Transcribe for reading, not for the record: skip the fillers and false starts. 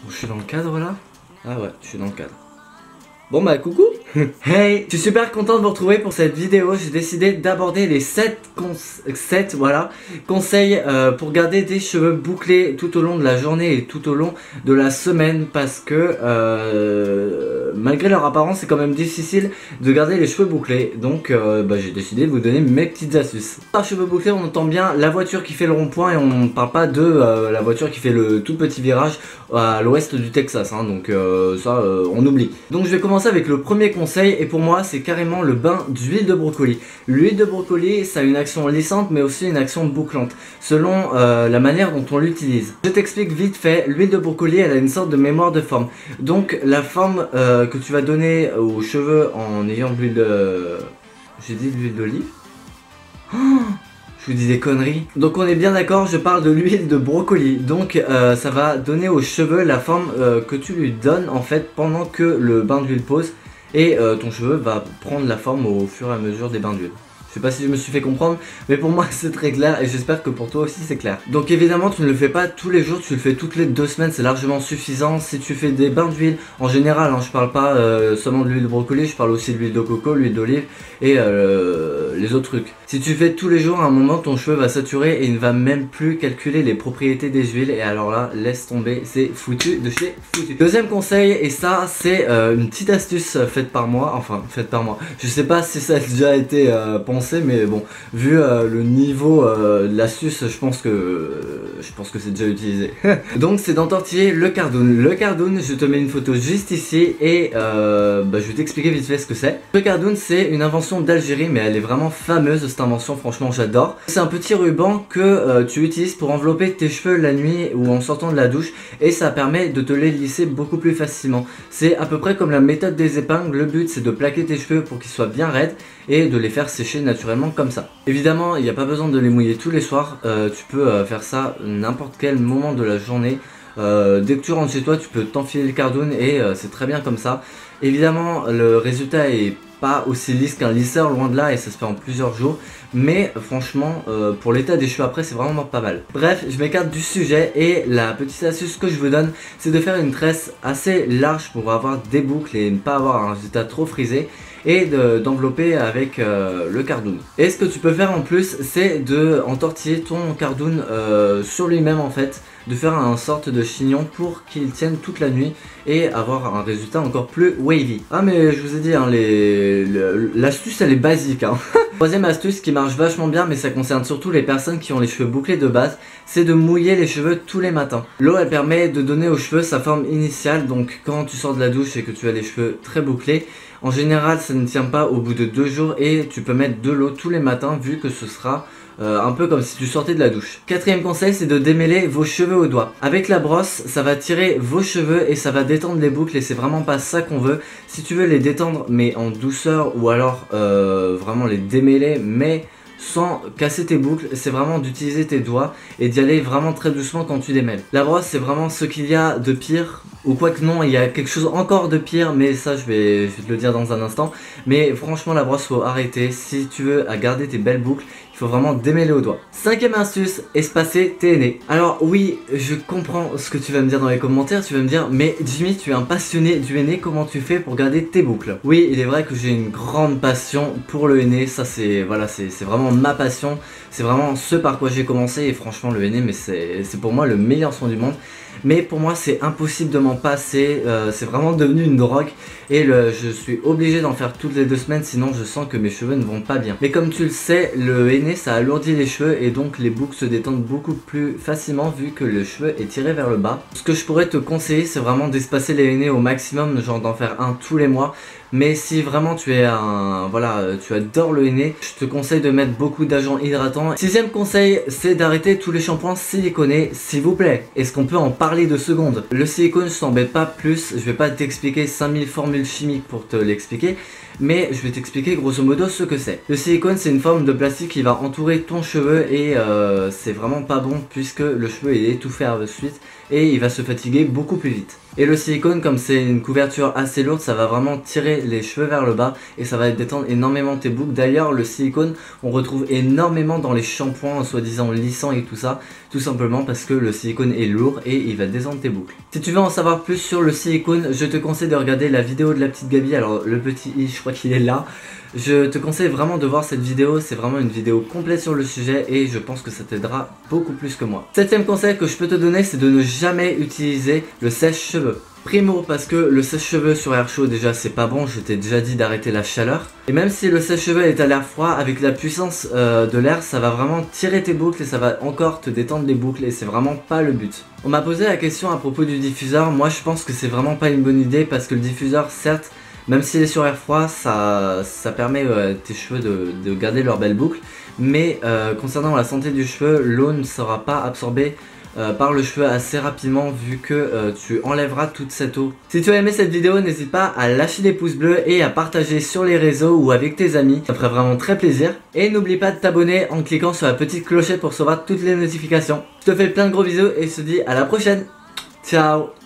Je suis dans le cadre là? Ah ouais, je suis dans le cadre. Bon bah coucou. Hey, je suis super content de vous retrouver pour cette vidéo. J'ai décidé d'aborder les 7 conseils pour garder des cheveux bouclés tout au long de la journée et tout au long de la semaine, parce que malgré leur apparence c'est quand même difficile de garder les cheveux bouclés. Donc j'ai décidé de vous donner mes petites astuces. Par cheveux bouclés on entend bien la voiture qui fait le rond-point et on ne parle pas de la voiture qui fait le tout petit virage à l'ouest du Texas, hein. Donc on oublie. Donc je vais commencer avec le premier conseil, et pour moi c'est carrément le bain d'huile de brocoli. L'huile de brocoli, ça a une action lissante mais aussi une action bouclante selon la manière dont on l'utilise. Je t'explique vite fait. L'huile de brocoli, elle a une sorte de mémoire de forme. Donc la forme que tu vas donner aux cheveux en ayant de l'huile de... J'ai dit de l'huile d'olive? Je vous dis des conneries. Donc on est bien d'accord, je parle de l'huile de brocoli. Donc ça va donner aux cheveux la forme que tu lui donnes en fait pendant que le bain d'huile pose. Et ton cheveu va prendre la forme au fur et à mesure des bains d'huile. Je sais pas si je me suis fait comprendre, mais pour moi c'est très clair et j'espère que pour toi aussi c'est clair. Donc évidemment tu ne le fais pas tous les jours, tu le fais toutes les 2 semaines, c'est largement suffisant. Si tu fais des bains d'huile en général, hein, je parle pas seulement de l'huile de brocoli, je parle aussi de l'huile de coco, l'huile d'olive et les autres trucs. Si tu fais tous les jours, à un moment ton cheveu va saturer et il ne va même plus calculer les propriétés des huiles, et alors là laisse tomber, c'est foutu de chez foutu. Deuxième conseil, et ça c'est une petite astuce faite par moi, je sais pas si ça a déjà été pensé, mais bon, vu le niveau de l'astuce, je pense que c'est déjà utilisé. Donc c'est d'entortiller le cardoon. Le cardoon, je te mets une photo juste ici et je vais t'expliquer vite fait ce que c'est. Le cardoon, c'est une invention d'Algérie, mais elle est vraiment fameuse cette invention, franchement j'adore. C'est un petit ruban que tu utilises pour envelopper tes cheveux la nuit ou en sortant de la douche, et ça permet de te les lisser beaucoup plus facilement. C'est à peu près comme la méthode des épingles. Le but c'est de plaquer tes cheveux pour qu'ils soient bien raides et de les faire sécher naturellement comme ça. Évidemment il n'y a pas besoin de les mouiller tous les soirs, tu peux faire ça n'importe quel moment de la journée. Dès que tu rentres chez toi tu peux t'enfiler le cardoon et c'est très bien comme ça. Évidemment le résultat est pas aussi lisse qu'un lisseur, loin de là, et ça se fait en plusieurs jours, mais franchement pour l'état des cheveux après c'est vraiment pas mal. Bref, je m'écarte du sujet et la petite astuce que je vous donne c'est de faire une tresse assez large pour avoir des boucles et ne pas avoir un résultat trop frisé, et d'envelopper avec le cardoon. Et ce que tu peux faire en plus c'est de entortiller ton cardoon sur lui-même en fait, de faire un sorte de chignon pour qu'il tienne toute la nuit et avoir un résultat encore plus wavy. Ah mais je vous ai dit hein, l'astuce elle est basique hein. Troisième astuce qui marche vachement bien, mais ça concerne surtout les personnes qui ont les cheveux bouclés de base, c'est de mouiller les cheveux tous les matins. L'eau elle permet de donner aux cheveux sa forme initiale, donc quand tu sors de la douche et que tu as les cheveux très bouclés, en général ça ne tient pas au bout de 2 jours, et tu peux mettre de l'eau tous les matins vu que ce sera un peu comme si tu sortais de la douche. Quatrième conseil, c'est de démêler vos cheveux au doigt. Avec la brosse, ça va tirer vos cheveux et ça va détendre les boucles, et c'est vraiment pas ça qu'on veut. Si tu veux les détendre mais en douceur, ou alors vraiment les démêler mais sans casser tes boucles, c'est vraiment d'utiliser tes doigts et d'y aller vraiment très doucement quand tu démêles. La brosse c'est vraiment ce qu'il y a de pire, ou quoi que non, il y a quelque chose encore de pire, mais ça je vais te le dire dans un instant. Mais franchement la brosse faut arrêter, si tu veux à garder tes belles boucles, il faut vraiment démêler au doigt. Cinquième astuce, espacer tes aînés. Alors oui, je comprends ce que tu vas me dire dans les commentaires, tu vas me dire mais Jimmy tu es un passionné du henné, comment tu fais pour garder tes boucles? Oui, il est vrai que j'ai une grande passion pour le henné, ça c'est voilà, c'est vraiment ma passion, c'est vraiment ce par quoi j'ai commencé, et franchement le henné mais c'est pour moi le meilleur soin du monde. Mais pour moi c'est impossible de m'en passer, c'est vraiment devenu une drogue, et je suis obligé d'en faire toutes les 2 semaines, sinon je sens que mes cheveux ne vont pas bien. Mais comme tu le sais, le henné ça alourdit les cheveux, et donc les boucles se détendent beaucoup plus facilement vu que le cheveu est tiré vers le bas. Ce que je pourrais te conseiller c'est vraiment d'espacer les henné au maximum, genre d'en faire un tous les mois. Mais si vraiment tu es tu adores le henné, je te conseille de mettre beaucoup d'agents hydratants. Sixième conseil, c'est d'arrêter tous les shampoings siliconés, s'il vous plaît. Est-ce qu'on peut en parler 2 secondes? Le silicone, je t'embête pas plus, je vais pas t'expliquer 5000 formules chimiques pour te l'expliquer. mais je vais t'expliquer grosso modo ce que c'est. Le silicone, c'est une forme de plastique qui va entourer ton cheveu et c'est vraiment pas bon puisque le cheveu est étouffé à la suite et il va se fatiguer beaucoup plus vite. Et le silicone, comme c'est une couverture assez lourde, ça va vraiment tirer les cheveux vers le bas et ça va détendre énormément tes boucles. D'ailleurs, le silicone, on retrouve énormément dans les shampoings soi-disant lissants et tout ça, tout simplement parce que le silicone est lourd et il va détendre tes boucles. Si tu veux en savoir plus sur le silicone, je te conseille de regarder la vidéo de la petite Gabi. Alors le petit i, je crois qu'il est là. Je te conseille vraiment de voir cette vidéo, c'est vraiment une vidéo complète sur le sujet et je pense que ça t'aidera beaucoup plus que moi. Septième conseil que je peux te donner, c'est de ne jamais utiliser le sèche-cheveux. Primo, parce que le sèche-cheveux sur air chaud déjà c'est pas bon, je t'ai déjà dit d'arrêter la chaleur. Et même si le sèche-cheveux est à l'air froid, avec la puissance de l'air, ça va vraiment tirer tes boucles et ça va encore te détendre les boucles et c'est vraiment pas le but. On m'a posé la question à propos du diffuseur, moi je pense que c'est vraiment pas une bonne idée parce que le diffuseur, certes, même s'il est sur air froid, ça permet tes cheveux de garder leur belle boucle. Mais concernant la santé du cheveu, l'eau ne sera pas absorbée par le cheveu assez rapidement vu que tu enlèveras toute cette eau. Si tu as aimé cette vidéo, n'hésite pas à lâcher des pouces bleus et à partager sur les réseaux ou avec tes amis. Ça ferait vraiment très plaisir. Et n'oublie pas de t'abonner en cliquant sur la petite clochette pour recevoir toutes les notifications. Je te fais plein de gros bisous et je te dis à la prochaine. Ciao.